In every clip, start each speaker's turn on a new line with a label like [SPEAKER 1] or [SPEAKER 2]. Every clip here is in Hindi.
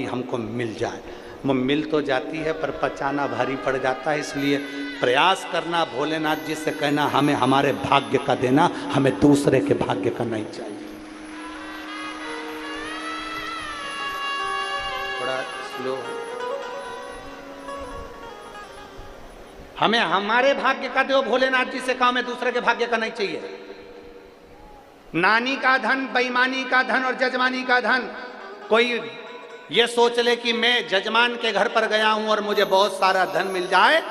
[SPEAKER 1] हमको मिल जाए। वो मिल तो जाती है पर पचाना भारी पड़ जाता है, इसलिए प्रयास करना, भोलेनाथ जी से कहना हमें हमारे भाग्य का देना, हमें दूसरे के भाग्य का नहीं चाहिए। थोड़ा स्लो। हमें हमारे भाग्य का दो, भोलेनाथ जी से कहा हमें दूसरे के भाग्य का नहीं चाहिए। नानी का धन, बेईमानी का धन और जजमानी का धन। कोई ये सोच ले कि मैं जजमान के घर पर गया हूं और मुझे बहुत सारा धन मिल जाए।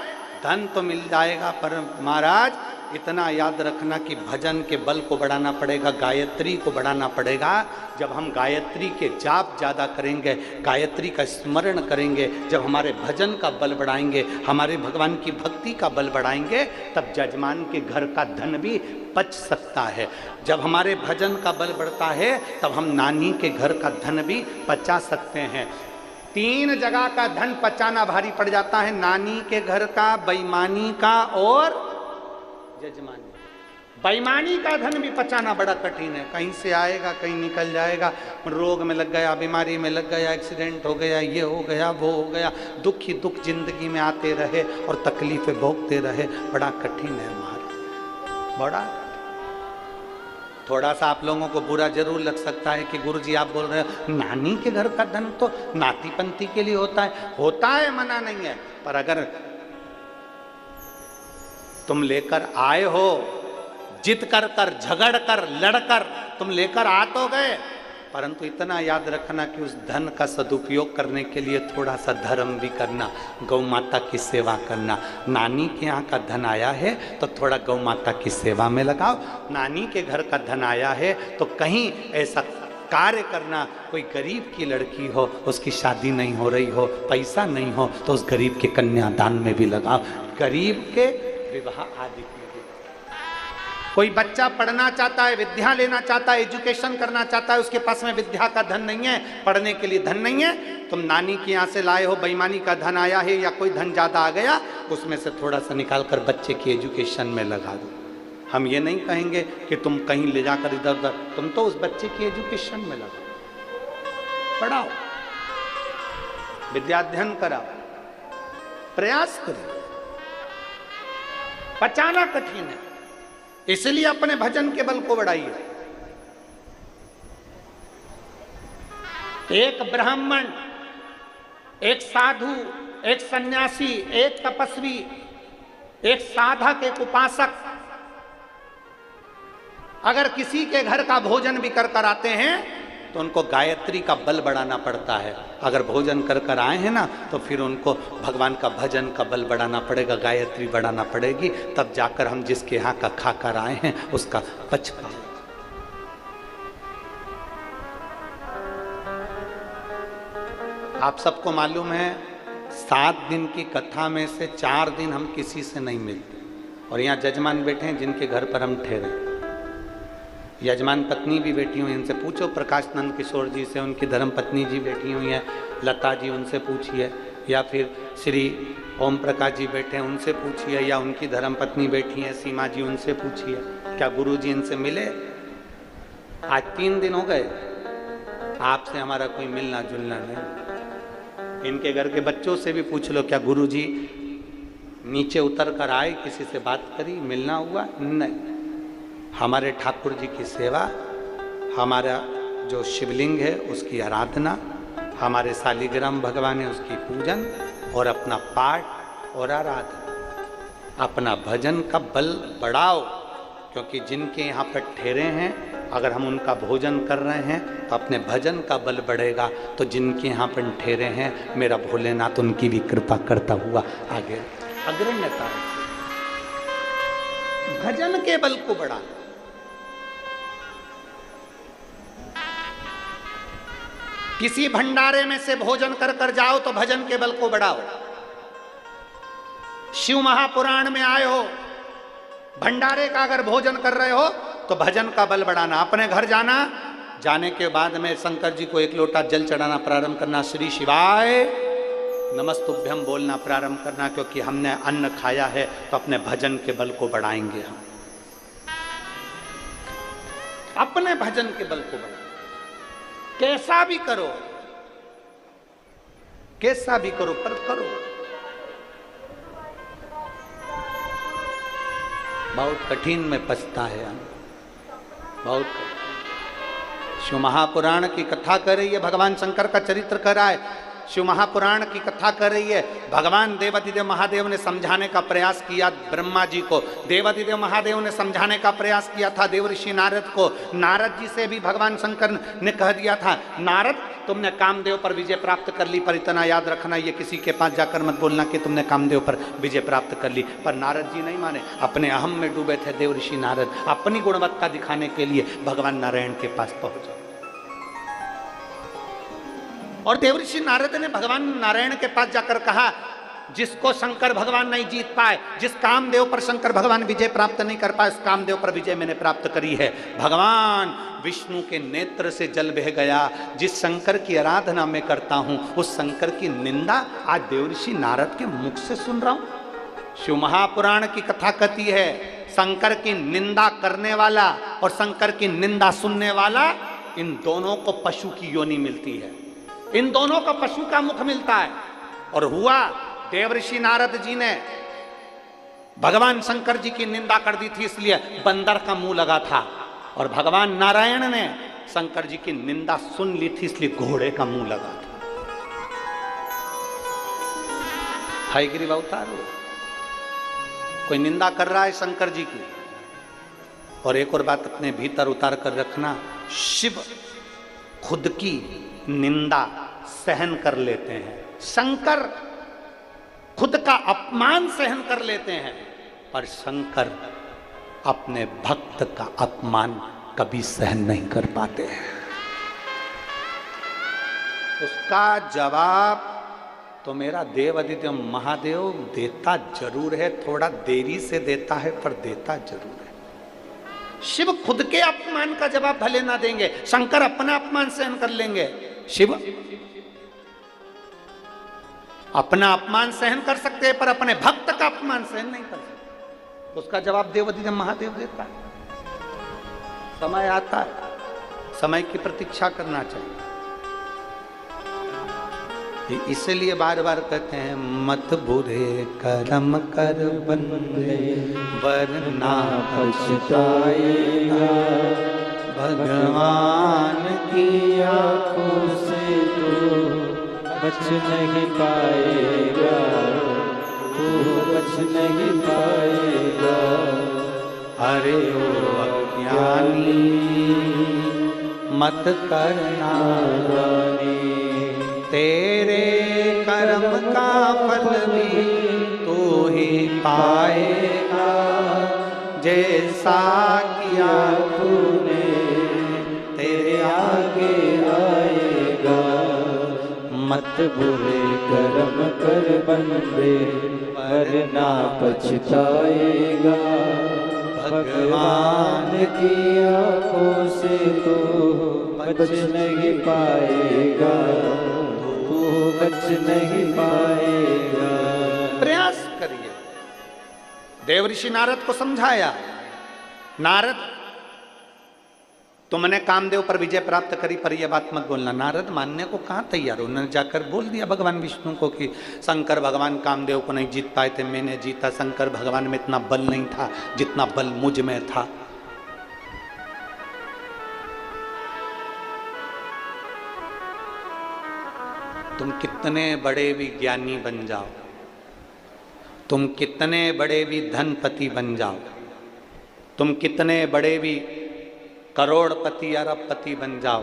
[SPEAKER 1] धन तो मिल जाएगा, पर महाराज इतना याद रखना कि भजन के बल को बढ़ाना पड़ेगा, गायत्री को बढ़ाना पड़ेगा। जब हम गायत्री के जाप ज़्यादा करेंगे, गायत्री का स्मरण करेंगे, जब हमारे भजन का बल बढ़ाएंगे, हमारे भगवान की भक्ति का बल बढ़ाएंगे, तब जजमान के घर का धन भी पच सकता है। जब हमारे भजन का बल बढ़ता है तब हम नानी के घर का धन भी पचा सकते हैं। 3 जगह का धन पचाना भारी पड़ जाता है, नानी के घर का, बेईमानी का और जजमानी। बेईमानी का धन भी पचाना बड़ा कठिन है, कहीं से आएगा कहीं निकल जाएगा, रोग में लग गया, बीमारी में लग गया, एक्सीडेंट हो गया, ये हो गया, वो हो गया, दुख ही दुख जिंदगी में आते रहे और तकलीफें भोगते रहे। बड़ा कठिन है हमारा, बड़ा। थोड़ा सा आप लोगों को बुरा जरूर लग सकता है कि गुरुजी आप बोल रहे हो नानी के घर का धन तो नाती पंती के लिए होता है, मना नहीं है, पर अगर तुम लेकर आए हो, जिद कर कर, झगड़ कर, लड़कर तुम लेकर आ तो गए, परंतु इतना याद रखना कि उस धन का सदुपयोग करने के लिए थोड़ा सा धर्म भी करना, गौ माता की सेवा करना। नानी के यहाँ का धन आया है तो थोड़ा गौ माता की सेवा में लगाओ। नानी के घर का धन आया है तो कहीं ऐसा कार्य करना, कोई गरीब की लड़की हो, उसकी शादी नहीं हो रही हो, पैसा नहीं हो, तो उस गरीब के कन्यादान में भी लगाओ, गरीब के विवाह आदि में भी। कोई बच्चा पढ़ना चाहता है, विद्या लेना चाहता है, एजुकेशन करना चाहता है, उसके पास में विद्या का धन नहीं है, पढ़ने के लिए धन नहीं है, तुम नानी के यहाँ से लाए हो, बेईमानी का धन आया है या कोई धन ज़्यादा आ गया, उसमें से थोड़ा सा निकाल कर बच्चे की एजुकेशन में लगा दो। हम ये नहीं कहेंगे कि तुम कहीं ले जाकर इधर उधर, तुम तो उस बच्चे की एजुकेशन में लगाओ, पढ़ाओ, विद्याध्ययन कराओ, प्रयास करो। पचाना कठिन है, इसलिए अपने भजन के बल को बढ़ाइए। एक ब्राह्मण, एक साधु, एक सन्यासी, एक तपस्वी, एक साधक, एक उपासक अगर किसी के घर का भोजन भी कर कर आते हैं तो उनको गायत्री का बल बढ़ाना पड़ता है। अगर भोजन कर कर आए हैं ना तो फिर उनको भगवान का भजन का बल बढ़ाना पड़ेगा, गायत्री बढ़ाना पड़ेगी, तब जाकर हम जिसके यहाँ का खा कर आए हैं उसका पच पाए। आप सबको मालूम है 7 दिन की कथा में से 4 दिन हम किसी से नहीं मिलते, और यहाँ जजमान बैठे हैं जिनके घर पर हम ठहरे, यजमान पत्नी भी बैठी हुई, इनसे पूछो, प्रकाश नंद किशोर जी से, उनकी धर्म पत्नी जी बैठी हुई हैं, लता जी, उनसे पूछिए, या फिर श्री ओम प्रकाश जी बैठे हैं, उनसे पूछिए, या उनकी धर्म पत्नी बैठी हैं सीमा जी, उनसे पूछिए, क्या गुरु जी इनसे मिले? आज 3 दिन हो गए, आपसे हमारा कोई मिलना जुलना नहीं। इनके घर के बच्चों से भी पूछ लो, क्या गुरु जी नीचे उतर कर आए, किसी से बात करी, मिलना हुआ? नहीं। हमारे ठाकुर जी की सेवा, हमारा जो शिवलिंग है उसकी आराधना, हमारे शालिग्राम भगवान है उसकी पूजन, और अपना पाठ और आराधना, अपना भजन का बल बढ़ाओ। क्योंकि जिनके यहाँ पर ठहरे हैं, अगर हम उनका भोजन कर रहे हैं तो अपने भजन का बल बढ़ेगा, तो जिनके यहाँ पर ठहरे हैं मेरा भोलेनाथ उनकी भी कृपा करता हुआ आगे अग्रण्यता रखे। भजन के बल को बढ़ा। किसी भंडारे में से भोजन कर कर जाओ तो भजन के बल को बढ़ाओ। शिव महापुराण में आए हो, भंडारे का अगर भोजन कर रहे हो तो भजन का बल बढ़ाना। अपने घर जाना, जाने के बाद में शंकर जी को 1 लोटा जल चढ़ाना प्रारंभ करना, श्री शिवाय नमस्तुभ्यम बोलना प्रारंभ करना, क्योंकि हमने अन्न खाया है तो अपने भजन के बल को बढ़ाएंगे हम। अपने भजन के बल को बढ़ाओ, कैसा भी करो। कैसा भी करो पर करो। बहुत कठिन में पछता है हम, बहुत शिव महापुराण की कथा कर रही है, भगवान शंकर का चरित्र कर रहा है। शिव महापुराण की कथा कर रही है। भगवान देवाधिदेव महादेव ने समझाने का प्रयास किया ब्रह्मा जी को, देवाधिदेव महादेव ने समझाने का प्रयास किया था देवऋषि नारद को। नारद जी से भी भगवान शंकर ने कह दिया था, नारद तुमने कामदेव पर विजय प्राप्त कर ली, पर इतना याद रखना ये किसी के पास जाकर मत बोलना कि तुमने कामदेव पर विजय प्राप्त कर ली। पर नारद जी नहीं माने, अपने अहम में डूबे थे देवऋषि नारद। अपनी गुणवत्ता दिखाने के लिए भगवान नारायण के पास पहुंचे और देवऋषि नारद ने भगवान नारायण के पास जाकर कहा, जिसको शंकर भगवान नहीं जीत पाए, जिस कामदेव पर शंकर भगवान विजय प्राप्त नहीं कर पाए, उस कामदेव पर विजय मैंने प्राप्त करी है। भगवान विष्णु के नेत्र से जल बह गया। जिस शंकर की आराधना मैं करता हूं, उस शंकर की निंदा आज देवऋषि नारद के मुख से सुन रहा हूं। शिव महापुराण की कथा कहती है, शंकर की निंदा करने वाला और शंकर की निंदा सुनने वाला, इन दोनों को पशु की योनि मिलती है, इन दोनों को पशु का मुख मिलता है। और हुआ, देवऋषि नारद जी ने भगवान शंकर जी की निंदा कर दी थी, इसलिए बंदर का मुंह लगा था। और भगवान नारायण ने शंकर जी की निंदा सुन ली थी, इसलिए घोड़े का मुंह लगा था। हयग्रीव अवतार हो, कोई निंदा कर रहा है शंकर जी की। और एक और बात अपने भीतर उतार कर रखना, शिव खुद की निंदा सहन कर लेते हैं, शंकर खुद का अपमान सहन कर लेते हैं, पर शंकर अपने भक्त का अपमान कभी सहन नहीं कर पाते हैं। उसका जवाब तो मेरा देवाधिदेव महादेव देता जरूर है, थोड़ा देरी से देता है, पर देता जरूर है। शिव खुद के अपमान का जवाब भले ना देंगे, शंकर अपना अपमान सहन कर लेंगे। शिव अपना अपमान सहन कर सकते हैं, पर अपने भक्त का अपमान सहन नहीं कर सकते। उसका जवाब देवाधिदेव महादेव देता है। समय आता है, समय की प्रतीक्षा करना चाहिए। इसलिए बार बार कहते हैं, मत बुरे कर्म कर बंदे वरना पछताएगा, भगवान की आंखों से तो बच नहीं पाएगा, तू बच नहीं पाएगा। अरे ओ अज्ञानी मत करना रानी, तेरे कर्म का फल भी तू ही पाएगा, जैसा किया तूने तेरे आगे आएगा। मत बुरे कर्म कर बंदे वरना पछताएगा, भगवान की आंखों से तो बच नहीं पाएगा, तू बच नहीं पाएगा। प्रयास करिए। देवऋषि नारद को समझाया, नारद तुमने कामदेव पर विजय प्राप्त करी, पर यह बात मत बोलना। नारद मानने को कहाँ तैयार हो, उन्होंने जाकर बोल दिया भगवान विष्णु को कि शंकर भगवान कामदेव को नहीं जीत पाए थे, मैंने जीता। शंकर भगवान में इतना बल नहीं था जितना बल मुझ में था। तुम कितने बड़े भी ज्ञानी बन जाओ, तुम कितने बड़े भी धनपति बन जाओ, तुम कितने बड़े भी करोड़पति अरबपति बन जाओ,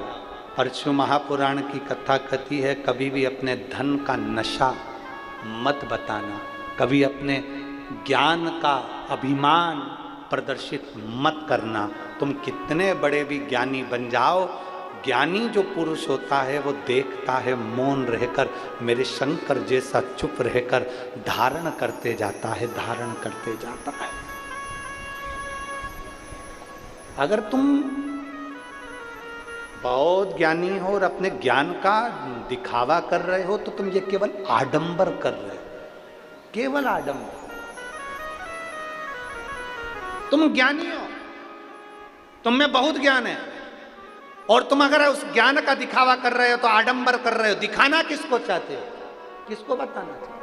[SPEAKER 1] और शिव महापुराण की कथा कहती है, कभी भी अपने धन का नशा मत बताना, कभी अपने ज्ञान का अभिमान प्रदर्शित मत करना। तुम कितने बड़े भी ज्ञानी बन जाओ, ज्ञानी जो पुरुष होता है वो देखता है मौन रहकर, मेरे शंकर जैसा चुप रहकर धारण करते जाता है, धारण करते जाता है। अगर तुम बहुत ज्ञानी हो और अपने ज्ञान का दिखावा कर रहे हो, तो तुम ये केवल आडंबर कर रहे हो, केवल आडंबर। तुम ज्ञानी हो, तुम में बहुत ज्ञान है, और तुम अगर उस ज्ञान का दिखावा कर रहे हो तो आडंबर कर रहे हो। दिखाना किसको चाहते हो? किसको बताना चाहिए?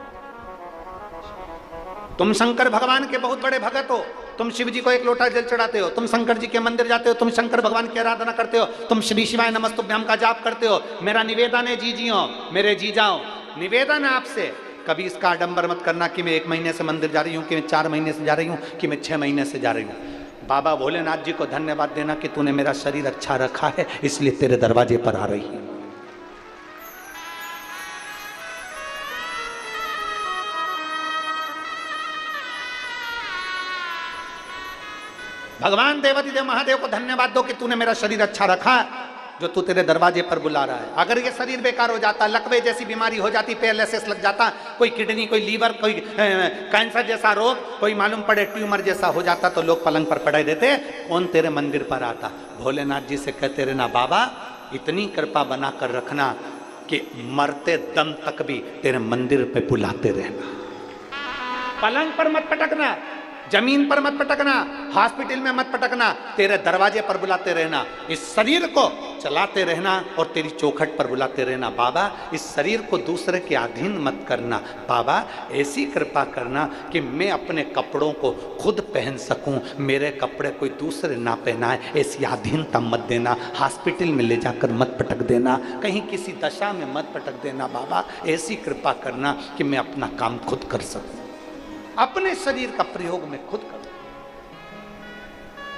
[SPEAKER 1] तुम शंकर भगवान के बहुत बड़े भगत हो, तुम शिव जी को एक लोटा जल चढ़ाते हो, तुम शंकर जी के मंदिर जाते हो, तुम शंकर भगवान की आराधना करते हो, तुम श्री शिवाय नमस्तुभ्यम का जाप करते हो। मेरा निवेदन है जीजियों, मेरे जीजाओं, निवेदन है आपसे, कभी इसका आडंबर मत करना कि मैं 1 महीने से मंदिर जा रही हूँ, कि मैं 4 महीने से जा रही हूँ, कि मैं 6 महीने से जा रही हूँ। बाबा भोलेनाथ जी को धन्यवाद देना कि तूने मेरा शरीर अच्छा रखा है, इसलिए तेरे दरवाजे पर आ रही है। भगवान देवाधिदेव महादेव को धन्यवाद दो कि तूने मेरा शरीर अच्छा रखा, जो तू तेरे दरवाजे पर बुला रहा है। अगर ये शरीर बेकार हो जाता, लकवे जैसी बीमारी हो जाती, पैरालिसिस लग जाता, कोई किडनी, कोई लीवर, कोई कैंसर जैसा रोग, कोई मालूम पड़े ट्यूमर जैसा हो जाता, तो लोग पलंग पर पड़े देते, कौन तेरे मंदिर पर आता? भोलेनाथ जी से कहते रहना, बाबा इतनी कृपा बना कर रखना कि मरते दम तक भी तेरे मंदिर पे बुलाते रहना। पलंग पर मत पटकना, जमीन पर मत पटकना, हॉस्पिटल में मत पटकना, तेरे दरवाजे पर बुलाते रहना। इस शरीर को चलाते रहना और तेरी चौखट पर बुलाते रहना। बाबा इस शरीर को दूसरे के अधीन मत करना। बाबा ऐसी कृपा करना कि मैं अपने कपड़ों को खुद पहन सकूं, मेरे कपड़े कोई दूसरे ना पहनाए, ऐसी अधीनता मत देना। हॉस्पिटल में ले जाकर मत पटक देना, कहीं किसी दशा में मत पटक देना। बाबा ऐसी कृपा करना कि मैं अपना काम खुद कर सकूं, अपने शरीर का प्रयोग मैं खुद करूं।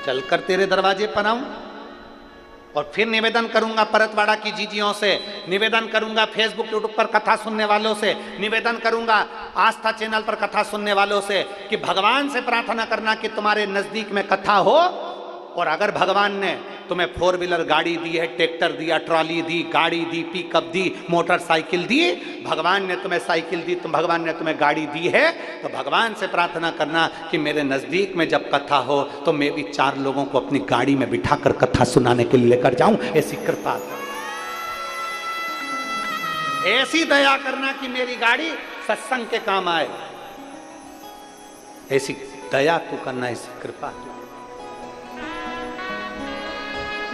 [SPEAKER 1] चलकर तेरे दरवाजे पर आऊं और फिर निवेदन करूंगा परतवाड़ा की जीजियों से, निवेदन करूंगा फेसबुक यूट्यूब पर कथा सुनने वालों से, निवेदन करूंगा आस्था चैनल पर कथा सुनने वालों से कि भगवान से प्रार्थना करना कि तुम्हारे नजदीक में कथा हो। और अगर भगवान ने तुम्हें 4 व्हीलर गाड़ी दी है, ट्रैक्टर दिया, ट्रॉली दी, गाड़ी दी, पिकअप दी, मोटरसाइकिल दी, भगवान ने तुम्हें साइकिल दी, भगवान ने तुम्हें गाड़ी दी है, तो भगवान से प्रार्थना करना कि मेरे नज़दीक में जब कथा हो तो मैं भी 4 लोगों को अपनी गाड़ी में बिठाकर कथा सुनाने के लिए लेकर जाऊं। ऐसी कृपा, ऐसी दया करना कि मेरी गाड़ी सत्संग के काम आए। ऐसी दया तू करना, ऐसी कृपा।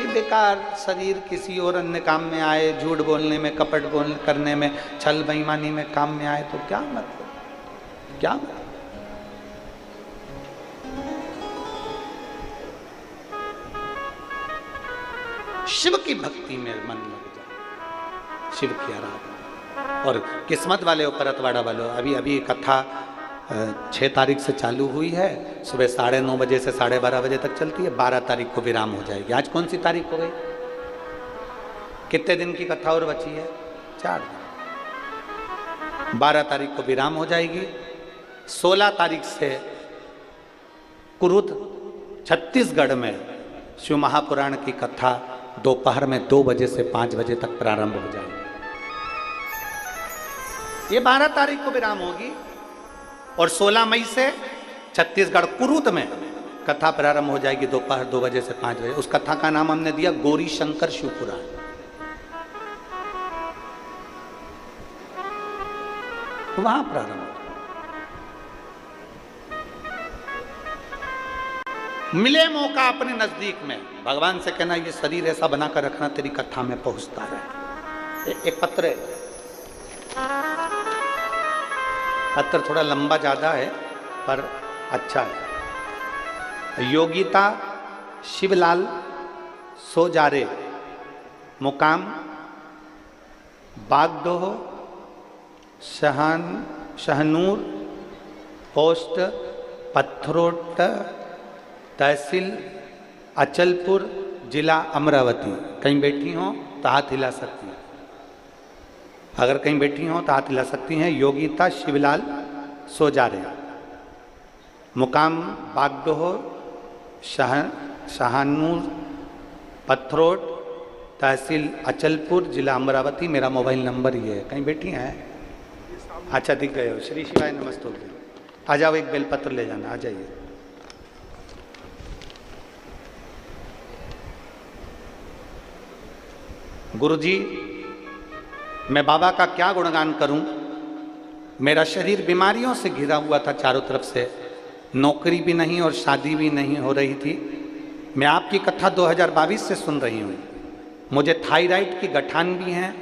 [SPEAKER 1] बेकार शरीर किसी और अन्य काम में आए, झूठ बोलने में, कपट बोल करने में, छल बेईमानी में काम में आए तो क्या मतलब, क्या मतलब? शिव की भक्ति में मन लग जाए, शिव की आराधना। और किस्मत वाले हो, परतवाड़ा वाले हो, अभी कथा 6 तारीख से चालू हुई है, सुबह 9:30 बजे से 12:30 बजे तक चलती है। 12 तारीख को विराम हो जाएगी। आज कौन सी तारीख हो गई? कितने दिन की कथा और बची है? 4 दिन। 12 तारीख को विराम हो जाएगी। 16 तारीख से कुरुद छत्तीसगढ़ में शिव महापुराण की कथा दोपहर में 2 बजे से 5 बजे तक प्रारंभ हो जाएगी। ये 12 तारीख को विराम होगी और 16 मई से छत्तीसगढ़ कुरुद में कथा प्रारंभ हो जाएगी दोपहर 2 बजे से 5 बजे। उस कथा का नाम हमने दिया गौरी शंकर शिवपुराण। वहां प्रारंभ हो। मिले मौका अपने नजदीक में, भगवान से कहना ये शरीर ऐसा बनाकर रखना तेरी कथा में पहुंचता रहे। एक पत्र है, पत्र थोड़ा लंबा ज़्यादा है पर अच्छा है। योगिता शिवलाल सोजारे, मुकाम बागडोह, शहनूर, पोस्ट पत्थरोट, तहसील अचलपुर, जिला अमरावती। कहीं बैठी हो तो हाथ हिला सकती हैं, अगर कहीं बैठी हो तो हाथ हिला सकती हैं। योगिता शिवलाल सोजारे, मुकाम बागडोह, शहानूर, पत्थरोट, तहसील अचलपुर, जिला अमरावती। मेरा मोबाइल नंबर ये है। कहीं बैठी हैं? अच्छा दिख गए हो। श्री शिवाय नमस्ते। आ जाओ, एक बेलपत्र ले जाना, आ जाइए। गुरुजी, मैं बाबा का क्या गुणगान करूं। मेरा शरीर बीमारियों से घिरा हुआ था चारों तरफ से, नौकरी भी नहीं और शादी भी नहीं हो रही थी। मैं आपकी कथा 2022 से सुन रही हूँ। मुझे थायराइड की गठान भी है।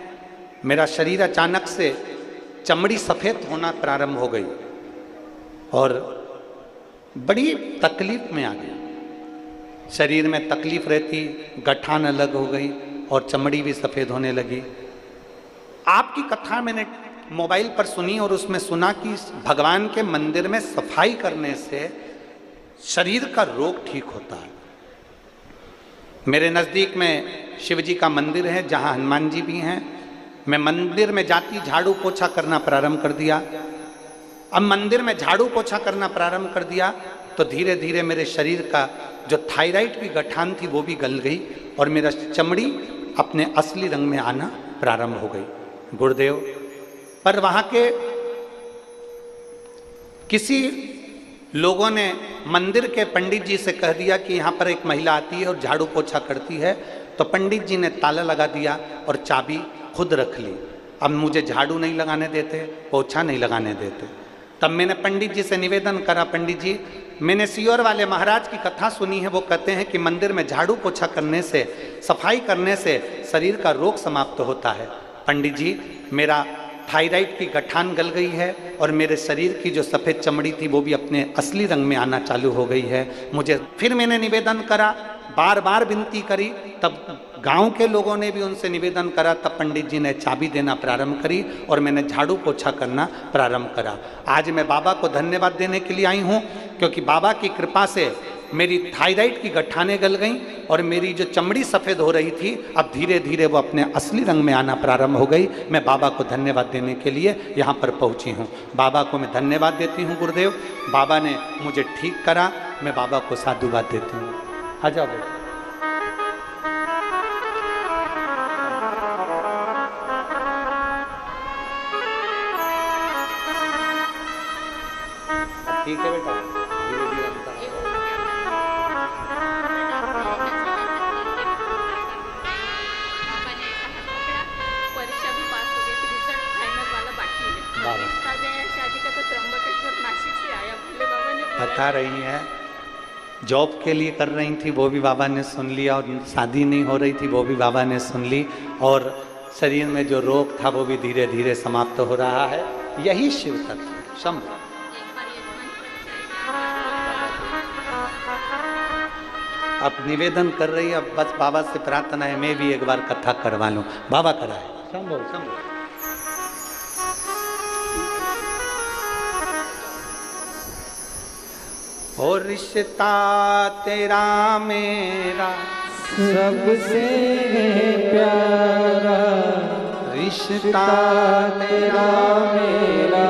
[SPEAKER 1] मेरा शरीर अचानक से चमड़ी सफ़ेद होना प्रारंभ हो गई और बड़ी तकलीफ में आ गया। शरीर में तकलीफ रहती, गठान अलग हो गई और चमड़ी भी सफ़ेद होने लगी। आपकी कथा मैंने मोबाइल पर सुनी और उसमें सुना कि भगवान के मंदिर में सफाई करने से शरीर का रोग ठीक होता है। मेरे नज़दीक में शिव जी का मंदिर है जहाँ हनुमान जी भी हैं। मैं मंदिर में जाती झाड़ू पोछा करना प्रारंभ कर दिया। अब मंदिर में झाड़ू पोछा करना प्रारंभ कर दिया तो धीरे धीरे मेरे शरीर का जो थायराइड की गठान थी वो भी गल गई और मेरा चमड़ी अपने असली रंग में आना प्रारंभ हो गई। गुरुदेव, पर वहाँ के किसी लोगों ने मंदिर के पंडित जी से कह दिया कि यहाँ पर एक महिला आती है और झाड़ू पोछा करती है, तो पंडित जी ने ताला लगा दिया और चाबी खुद रख ली। अब मुझे झाड़ू नहीं लगाने देते, पोछा नहीं लगाने देते। तब मैंने पंडित जी से निवेदन करा, पंडित जी मैंने सियोर वाले महाराज की कथा सुनी है, वो कहते हैं कि मंदिर में झाड़ू पोछा करने से, सफाई करने से शरीर का रोग समाप्त होता है। पंडित जी, मेरा थायराइड की गठान गल गई है और मेरे शरीर की जो सफ़ेद चमड़ी थी वो भी अपने असली रंग में आना चालू हो गई है। मुझे फिर मैंने निवेदन करा, बार बार विनती करी, तब गांव के लोगों ने भी उनसे निवेदन करा, तब पंडित जी ने चाबी देना प्रारंभ करी और मैंने झाड़ू पोछा करना प्रारंभ करा। आज मैं बाबा को धन्यवाद देने के लिए आई हूँ, क्योंकि बाबा की कृपा से मेरी थायराइड की गठानें गल गईं और मेरी जो चमड़ी सफ़ेद हो रही थी अब धीरे धीरे वो अपने असली रंग में आना प्रारंभ हो गई। मैं बाबा को धन्यवाद देने के लिए यहाँ पर पहुँची हूँ। बाबा को मैं धन्यवाद देती हूँ। गुरुदेव, बाबा ने मुझे ठीक करा, मैं बाबा को साधुवाद देती हूँ। आ जाओ बेटा। ठीक है बेटा, धीरे धीरे
[SPEAKER 2] परीक्षा भी पास हो गई, रिजल्ट फाइनल वाला बाकी है। शादी का तो त्र्यंबकेश्वर नासिक से आया, भोले बाबा ने
[SPEAKER 1] बता रही है, जॉब के लिए कर रही थी वो भी बाबा ने सुन लिया और शादी नहीं हो रही थी वो भी बाबा ने सुन ली और शरीर में जो रोग था वो भी धीरे धीरे समाप्त हो रहा है। यही शिव तत्व है। शंभु अब निवेदन कर रही है, अब बस बाबा से प्रार्थना है मैं भी एक बार कथा करवा लूं। बाबा कराए। शंभु शंभु। और रिश्ता तेरा मेरा
[SPEAKER 3] सबसे प्यारा,
[SPEAKER 1] रिश्ता
[SPEAKER 3] तेरा मेरा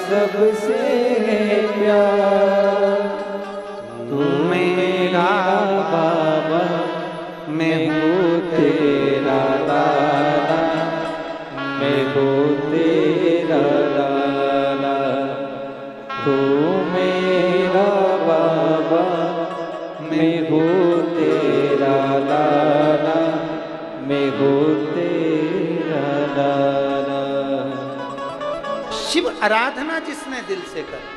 [SPEAKER 3] सबसे प्यारा।
[SPEAKER 1] तू मेरा
[SPEAKER 3] बाबा,
[SPEAKER 1] मैं
[SPEAKER 3] हूँ तेरा दादा, मैं हूँ तेरा लाला। तू मेरा बाबा, मैं हूँ तेरा लाला, मैं हूँ तेरा लाला।
[SPEAKER 1] शिव आराधना जिसने दिल से कर,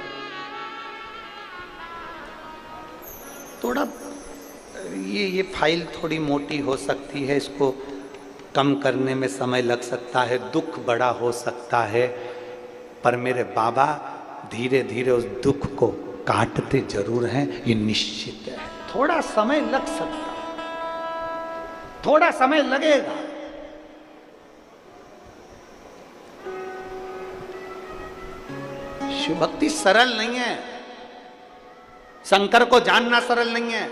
[SPEAKER 1] थोड़ा ये फाइल थोड़ी मोटी हो सकती है, इसको कम करने में समय लग सकता है, दुख बड़ा हो सकता है, पर मेरे बाबा धीरे धीरे उस दुख को काटते जरूर हैं, ये निश्चित है। थोड़ा समय लग सकता है, थोड़ा समय लगेगा। शिव भक्ति सरल नहीं है, शंकर को जानना सरल नहीं है।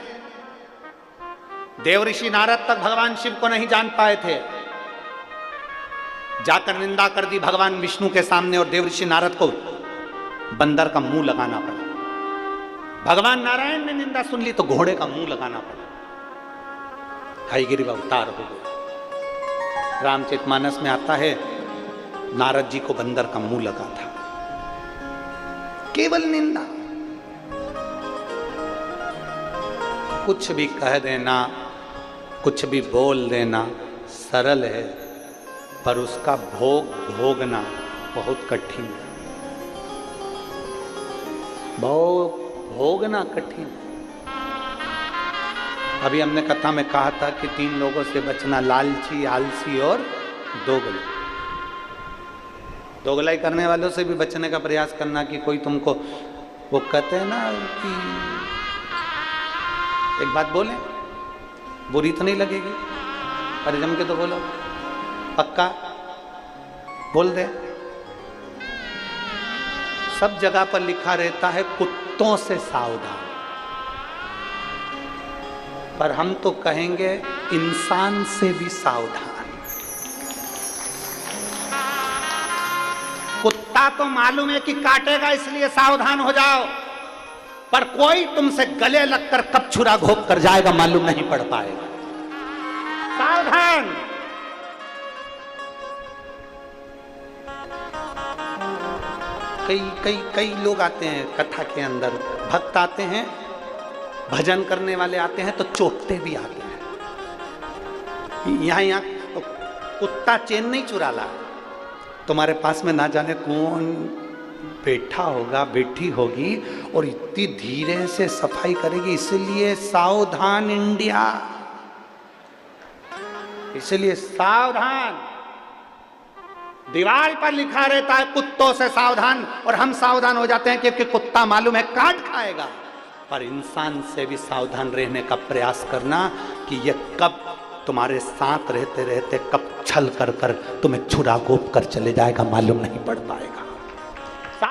[SPEAKER 1] देव ऋषि नारद तक भगवान शिव को नहीं जान पाए थे, जाकर निंदा कर दी भगवान विष्णु के सामने और देव ऋषि नारद को बंदर का मुंह लगाना पड़ा। भगवान नारायण ने निंदा सुन ली तो घोड़े का मुंह लगाना पड़ा। हयग्रीव अवतार हो गए। रामचरितमानस में आता है नारद जी को बंदर का मुंह लगा था, केवल निंदा। कुछ भी कह देना, कुछ भी बोल देना सरल है, पर उसका भोग भोगना बहुत कठिन है। भोगना कठिन। अभी हमने कथा में कहा था कि 3 लोगों से बचना, लालची, आलसी और दोगले। दोगलाई करने वालों से भी बचने का प्रयास करना कि कोई तुमको, वो कहते हैं ना कि एक बात बोले बुरी तो नहीं लगेगी, अरे जम के तो बोलो, पक्का बोल दे। सब जगह पर लिखा रहता है कुत्तों से सावधान, पर हम तो कहेंगे इंसान से भी सावधान। कुत्ता तो मालूम है कि काटेगा इसलिए सावधान हो जाओ, पर कोई तुमसे गले लगकर कब छुरा घोंप कर जाएगा मालूम नहीं पड़ पाएगा। सावधान। कई कई कई लोग आते हैं कथा के अंदर, भक्त आते हैं, भजन करने वाले आते हैं तो चोटते भी आते हैं। यहाँ तो कुत्ता चैन नहीं चुरा ला, तुम्हारे पास में ना जाने कौन बैठा होगा, बैठी होगी और इतनी धीरे से सफाई करेगी। इसलिए सावधान इंडिया, इसलिए सावधान। दीवार पर लिखा रहता है कुत्तों से सावधान, और हम सावधान हो जाते हैं क्योंकि कुत्ता मालूम है काट खाएगा। पर इंसान से भी सावधान रहने का प्रयास करना कि ये कब तुम्हारे साथ रहते रहते कब छल कर कर तुम्हें छुरा घोंप कर चले जाएगा मालूम नहीं पड़ पाएगा।